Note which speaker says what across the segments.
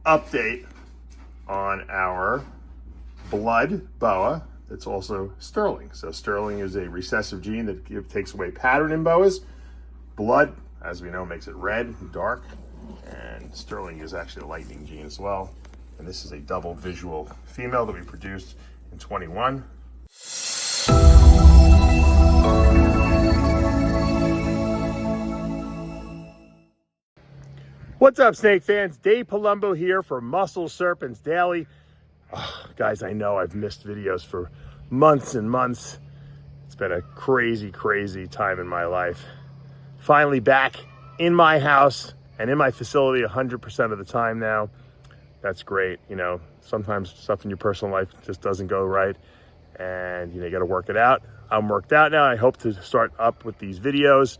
Speaker 1: update on our blood boa. It's also sterling. So sterling is a recessive gene that takes away pattern in boas. Blood, as we know, makes it red and dark. And sterling is actually a lightning gene as well. And this is a double visual female that we produced in 21. What's up, snake fans? Dave Palumbo here for Muscle Serpents Daily. Oh, guys, I know I've missed videos for months and months. It's been a crazy, crazy time in my life. Finally back in my house and in my facility 100% of the time now. That's great. You know, sometimes stuff in your personal life just doesn't go right and you got to work it out. I'm worked out now. I hope to start up with these videos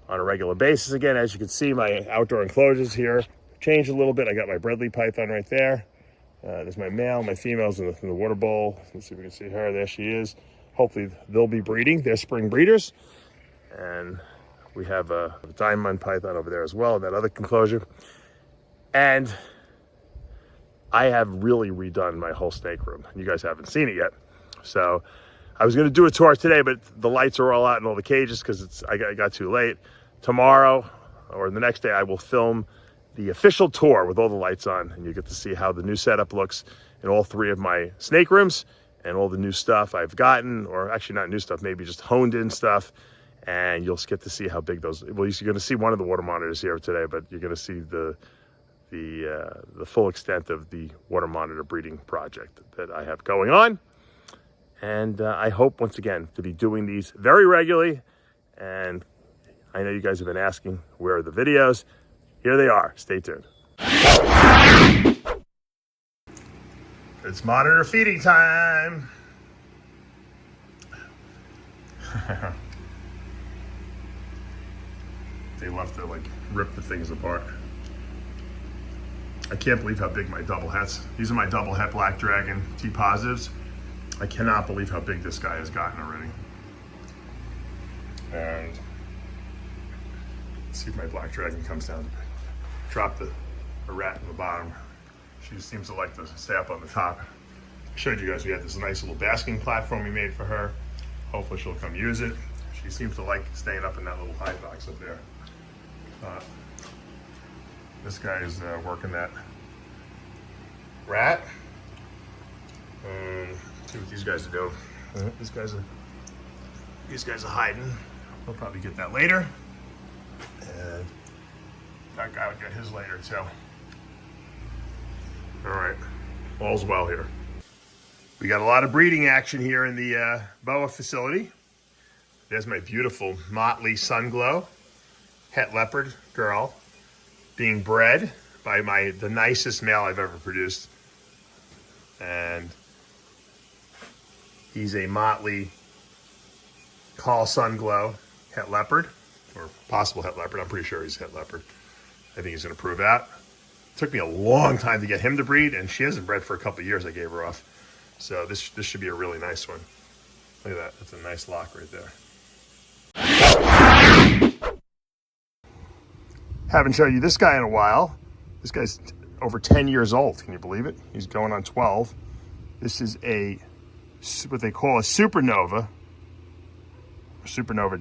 Speaker 1: on a regular basis again. As you can see, my outdoor enclosures here changed a little bit. I got my Bredli python right there. There's my male, my females in the water bowl. Let's see if we can see her. There she is. Hopefully they'll be breeding. They're spring breeders. And we have a diamond python over there as well in that other enclosure. And I have really redone my whole snake room. You guys haven't seen it yet. So I was going to do a tour today, but the lights are all out in all the cages because I got too late. Tomorrow or the next day, I will film the official tour with all the lights on, and you get to see how the new setup looks in all three of my snake rooms and all the new stuff I've gotten, or actually not new stuff, maybe just honed in stuff. And you'll get to see how big those. Well, you're going to see one of the water monitors here today, but you're going to see the full extent of the water monitor breeding project that I have going on. And I hope, once again, to be doing these very regularly. And I know you guys have been asking, where are the videos? Here they are. Stay tuned. It's monitor feeding time. They love to rip the things apart. I can't believe how big my double hets. These are my double het black dragon T positives. I cannot believe how big this guy has gotten already. And let's see if my black dragon comes down. Drop the rat in the bottom. She seems to like to stay up on the top. I showed you guys we had this nice little basking platform we made for her. Hopefully she'll come use it. She seems to like staying up in that little high box up there. This guy is working that rat. See what these guys are doing. These guys are hiding. We'll probably get that later. And that guy will get his later too. All right, all's well here. We got a lot of breeding action here in the boa facility. There's my beautiful motley sunglow het leopard girl being bred by the nicest male I've ever produced. And he's a motley call sunglow het leopard, or possible het leopard. I'm pretty sure he's het leopard. I think he's going to prove out. It took me a long time to get him to breed, and she hasn't bred for a couple of years. I gave her off. So this should be a really nice one. Look at that. That's a nice lock right there. Haven't shown you this guy in a while. This guy's over 10 years old. Can you believe it? He's going on 12. This is what they call a Supernova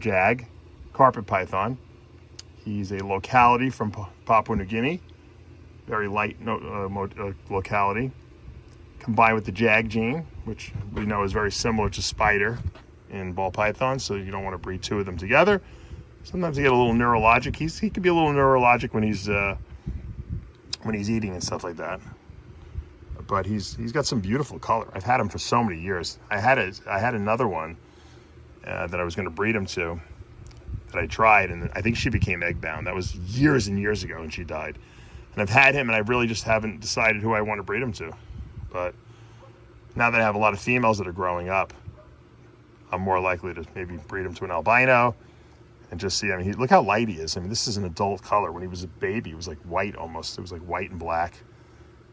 Speaker 1: Jag, carpet python. He's a locality from Papua New Guinea, very light locality, combined with the Jag gene, which we know is very similar to spider in ball pythons, so you don't want to breed two of them together. Sometimes they get a little neurologic. He could be a little neurologic when he's eating and stuff like that. But he's got some beautiful color. I've had him for so many years. I had another one that I was going to breed him to that I tried, and I think she became egg bound. That was years and years ago, and she died. And I've had him, and I really just haven't decided who I want to breed him to. But now that I have a lot of females that are growing up, I'm more likely to maybe breed him to an albino and just see. I mean, look how light he is. I mean, this is an adult color. When he was a baby, it was like white almost. It was like white and black.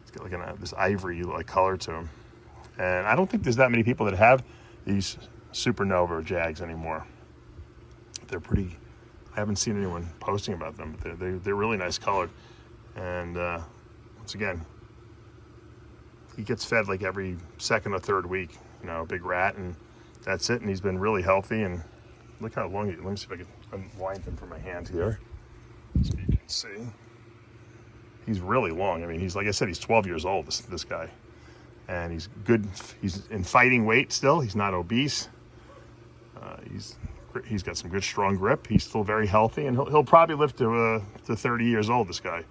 Speaker 1: It's got like this ivory color to him. And I don't think there's that many people that have these Supernova Jags anymore. They're pretty, I haven't seen anyone posting about them, but they're really nice colored. And once again, he gets fed like every second or third week, you know, a big rat, and that's it. And he's been really healthy, and look how long let me see if I can unwind him from my hand here so you can see. He's really long. I mean, he's, like I said, he's 12 years old, this guy. And he's good. He's in fighting weight still. He's not obese. He's got some good, strong grip. He's still very healthy, and he'll probably live to 30 years old, this guy.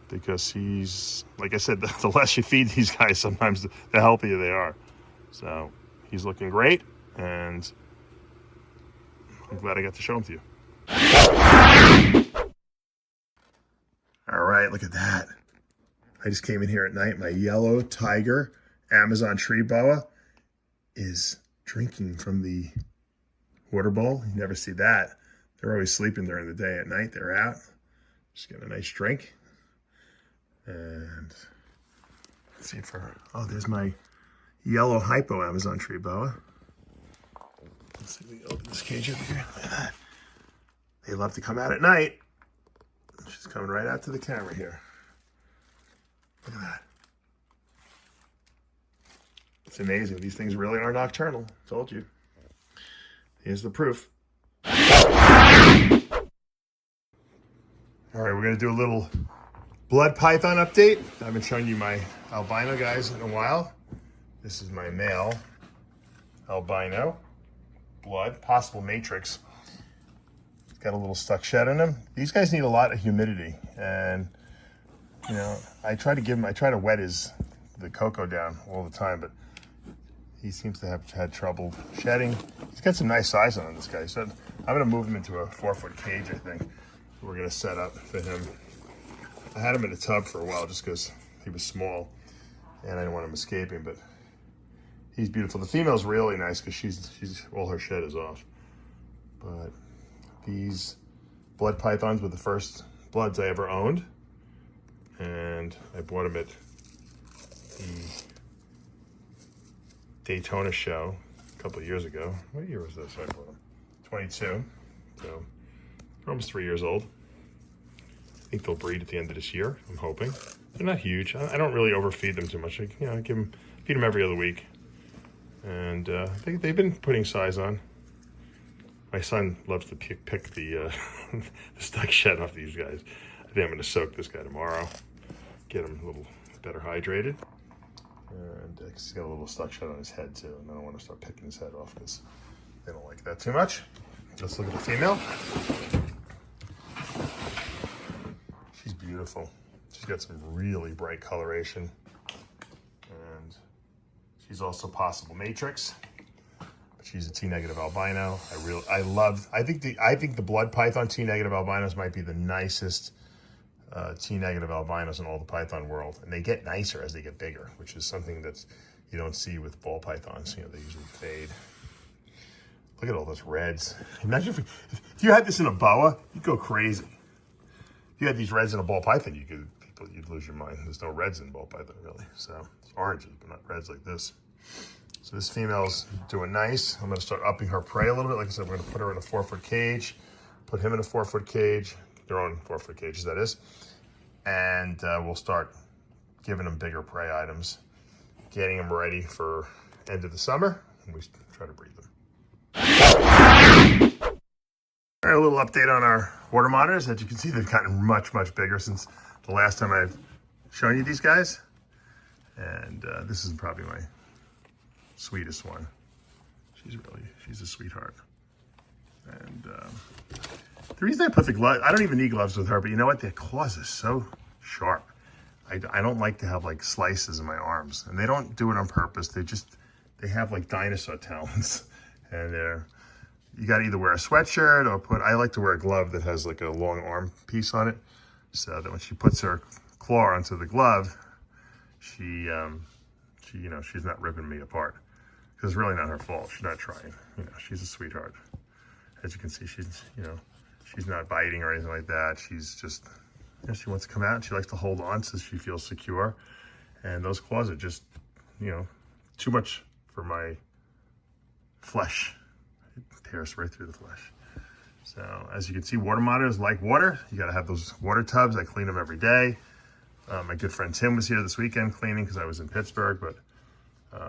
Speaker 1: Because he's, like I said, the less you feed these guys, sometimes the healthier they are. So he's looking great, and I'm glad I got to show him to you. All right, look at that. I just came in here at night. My yellow tiger Amazon tree boa is drinking from the water bowl. You never see that. They're always sleeping during the day. At night, they're out. Just getting a nice drink. And let's see oh, there's my yellow hypo Amazon tree boa. Let's see if we can open this cage over here. Look at that. They love to come out at night. She's coming right out to the camera here. Look at that. It's amazing. These things really are nocturnal. Told you. Here's the proof. All right, we're going to do a little blood python update. I haven't shown you my albino guys in a while. This is my male albino blood, possible matrix. It's got a little stuck shed in him. These guys need a lot of humidity, and you know, I try to wet the cocoa down all the time, but he seems to have had trouble shedding. He's got some nice size on him, this guy. So I'm gonna move him into a 4-foot cage, I think. We're gonna set up for him. I had him in a tub for a while just because he was small and I didn't want him escaping, but he's beautiful. The female's really nice because she's all her shed is off. But these blood pythons were the first bloods I ever owned. And I bought them at the Daytona show a couple of years ago. What year was this I bought them? 22. So they're almost 3 years old. I think they'll breed at the end of this year, I'm hoping. They're not huge. I don't really overfeed them too much. I feed them every other week. And they've been putting size on. My son loves to pick the stuck shed off these guys. I think I'm going to soak this guy tomorrow. Get him a little better hydrated. And he's got a little stuck shed on his head too. And I don't want to start picking his head off because they don't like that too much. Let's look at the female. She's beautiful. She's got some really bright coloration. And she's also possible matrix. But she's a T-negative albino. I think the blood python T-negative albinos might be the nicest T-negative albinos in all the python world, and they get nicer as they get bigger, which is something that you don't see with ball pythons. You know, they usually fade. Look at all those reds. Imagine if you had this in a boa, you'd go crazy. If you had these reds in a ball python, you'd lose your mind. There's no reds in ball python really, so it's oranges, but not reds like this. So this female's doing nice. I'm going to start upping her prey a little bit. Like I said, we're going to put her in a 4-foot cage, put him in a 4-foot cage. Their own 4-foot cages, that is. And we'll start giving them bigger prey items, getting them ready for end of the summer, and we try to breed them. All right, a little update on our water monitors. As you can see, they've gotten much, much bigger since the last time I've shown you these guys. And this is probably my sweetest one. She's a sweetheart. And the reason I put the gloves, I don't even need gloves with her, but you know what? Their claws are so sharp. I don't like to have like slices in my arms, and they don't do it on purpose. They have like dinosaur talons, and you got to either wear a sweatshirt or I like to wear a glove that has like a long arm piece on it, so that when she puts her claw onto the glove, she's not ripping me apart, because it's really not her fault. She's not trying. You know, she's a sweetheart. As you can see, she's not biting or anything like that. She's just, she wants to come out and she likes to hold on so she feels secure. And those claws are just, too much for my flesh. It tears right through the flesh. So as you can see, water monitors like water. You got to have those water tubs. I clean them every day. My good friend Tim was here this weekend cleaning because I was in Pittsburgh, but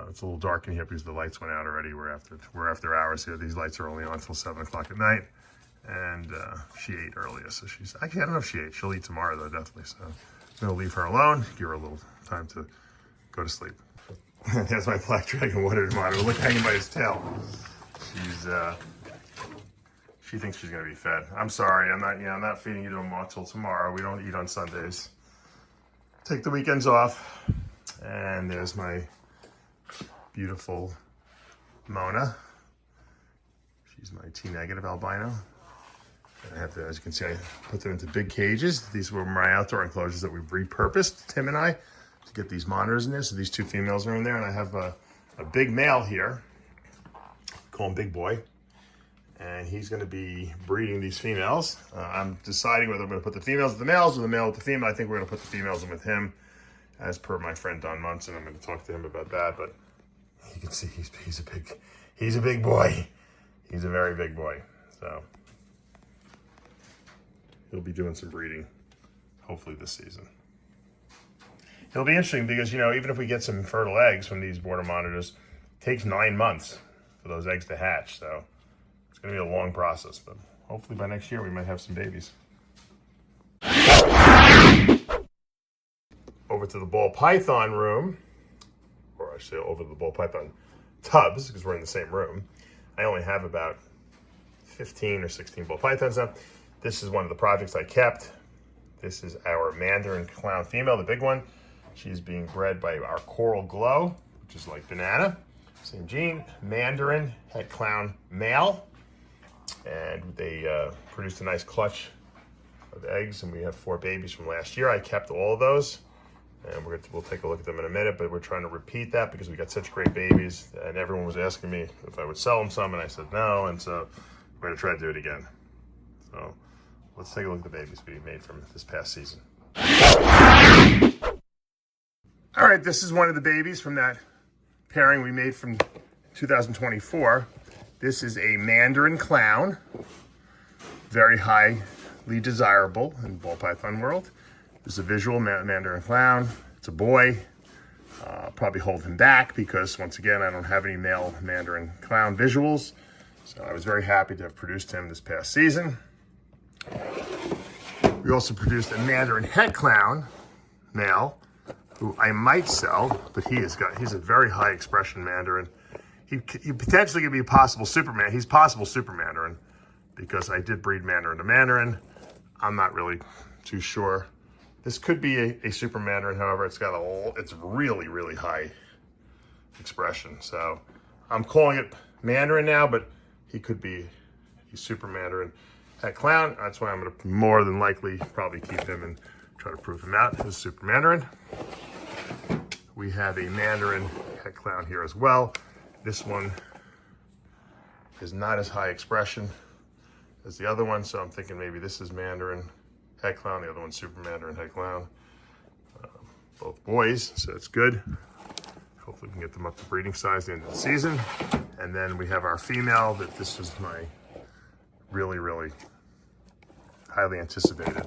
Speaker 1: it's a little dark in here because the lights went out already. We're after hours here. These lights are only on until 7 o'clock at night. And she ate earlier, so she's, actually, I don't know if she ate. She'll eat tomorrow though, definitely. So I'm gonna leave her alone, give her a little time to go to sleep. There's my black dragon water monitor. Look hanging by his tail. She thinks she's gonna be fed. I'm sorry, I'm not feeding you till tomorrow. We don't eat on Sundays. Take the weekends off. And there's my beautiful Mona. She's my T-negative albino. And I have to, as you can see, I put them into big cages. These were my outdoor enclosures that we've repurposed, Tim and I, to get these monitors in there. So these 2 females are in there, and I have a big male here, call him Big Boy, and he's going to be breeding these females. I'm deciding whether I'm going to put the females with the males or the male with the female. I think we're going to put the females in with him, as per my friend Don Munson. I'm going to talk to him about that, but you can see he's a big boy. He's a very big boy. So he'll be doing some breeding, hopefully this season. It'll be interesting because, you know, even if we get some fertile eggs from these border monitors, it takes 9 months for those eggs to hatch. So it's going to be a long process, but hopefully by next year we might have some babies. Over to the ball python room, or I should say over to the ball python tubs, because we're in the same room. I only have about 15 or 16 ball pythons now. This is one of the projects I kept. This is our Mandarin clown female, the big one. She's being bred by our Coral Glow, which is like banana. Same gene. Mandarin het clown male. And they produced a nice clutch of eggs, and we have 4 babies from last year. I kept all of those, and we'll take a look at them in a minute, but we're trying to repeat that because we got such great babies, and everyone was asking me if I would sell them some, and I said no, and so we're going to try to do it again. So let's take a look at the babies we made from this past season. All right, this is one of the babies from that pairing we made from 2024. This is a Mandarin clown, very highly desirable in ball python world. This is a visual Mandarin clown. It's a boy. Probably hold him back because, once again, I don't have any male Mandarin clown visuals. So I was very happy to have produced him this past season. We also produced a Mandarin het clown male, who I might sell, but he's a very high expression Mandarin. He potentially could be a possible Superman. He's possible Super Mandarin because I did breed Mandarin to Mandarin. I'm not really too sure. This could be a Super Mandarin, however, it's really, really high expression. So I'm calling it Mandarin now, but he could be a Super Mandarin het clown. That's why I'm going to more than likely probably keep him and try to prove him out as Super Mandarin. We have a Mandarin het clown here as well. This one is not as high expression as the other one, so I'm thinking maybe this is Mandarin het clown, the other one's Super Mandarin het clown. Both boys, so it's good. Hopefully we can get them up to breeding size at the end of the season. And then we have our female, that this was my really, really highly anticipated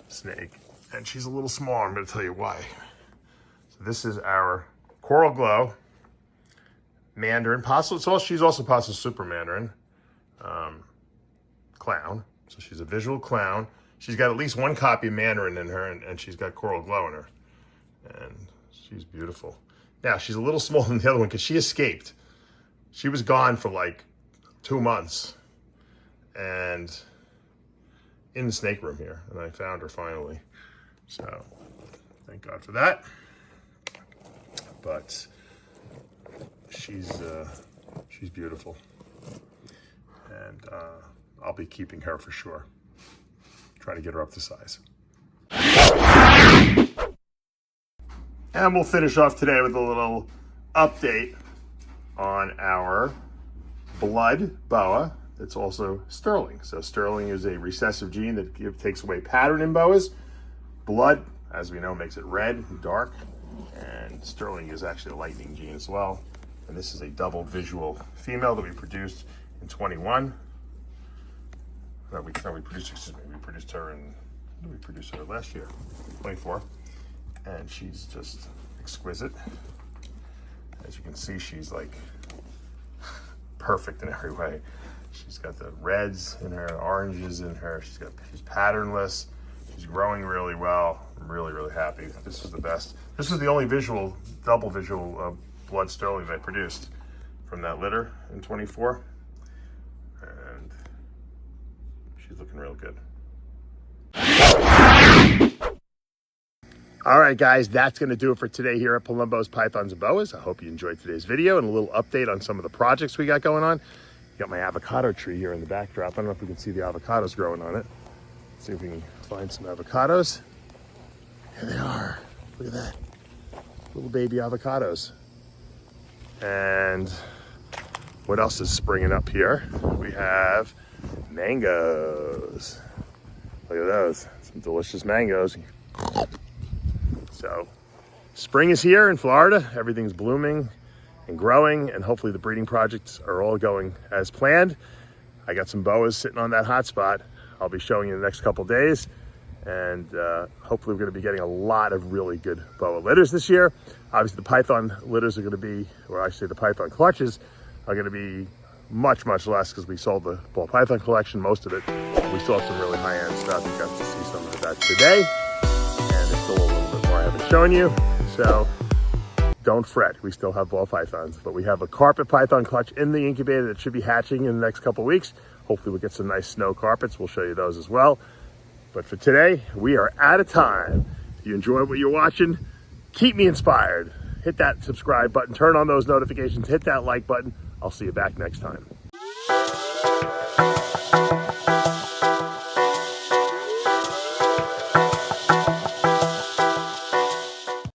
Speaker 1: snake. And she's a little small, I'm gonna tell you why. So this is our Coral Glow Mandarin, she's also possible Super Mandarin clown. So she's a visual clown. She's got at least 1 copy of Mandarin in her, and she's got Coral Glow in her. And she's beautiful. Now, she's a little smaller than the other one because she escaped. She was gone for like 2 months. And in the snake room here, and I found her finally. So thank God for that. But she's beautiful, and I'll be keeping her for sure. Try to get her up to size. And we'll finish off today with a little update on our blood boa. It's also sterling. So sterling is a recessive gene that takes away pattern in boas. Blood, as we know, makes it red and dark. And sterling is actually a lightning gene as well. And this is a double visual female that we produced in 21. We produced her last year, 24. and she's just exquisite. As you can see, she's like perfect in every way. She's got the reds in her, oranges in her. She's patternless. She's growing really well. I'm really, really happy. This is the best. This is the only double visual blood sterling I produced from that litter in 24. And she's looking real good. All right, guys, that's going to do it for today here at Palumbo's Pythons and Boas. I hope you enjoyed today's video and a little update on some of the projects we got going on. Got my avocado tree here in the backdrop. I don't know if we can see the avocados growing on it. Let's see if we can find some avocados. Here they are. Look at that. Little baby avocados. And what else is springing up here? We have mangoes. Look at those. Some delicious mangoes. So spring is here in Florida. Everything's blooming and growing, and hopefully the breeding projects are all going as planned. I got some boas sitting on that hot spot. I'll be showing you in the next couple days, and hopefully we're going to be getting a lot of really good boa litters this year. Obviously the python litters are going to be, or I say the python clutches are going to be much, much less because we sold the ball python collection, most of it. We still have some really high-end stuff. You got to see some of that today, and there's still a little bit more I haven't shown you. So don't fret, we still have ball pythons, but we have a carpet python clutch in the incubator that should be hatching in the next couple weeks. Hopefully we'll get some nice snow carpets. We'll show you those as well. But for today, we are out of time. If you enjoyed what you're watching, keep me inspired. Hit that subscribe button, turn on those notifications, hit that like button. I'll see you back next time.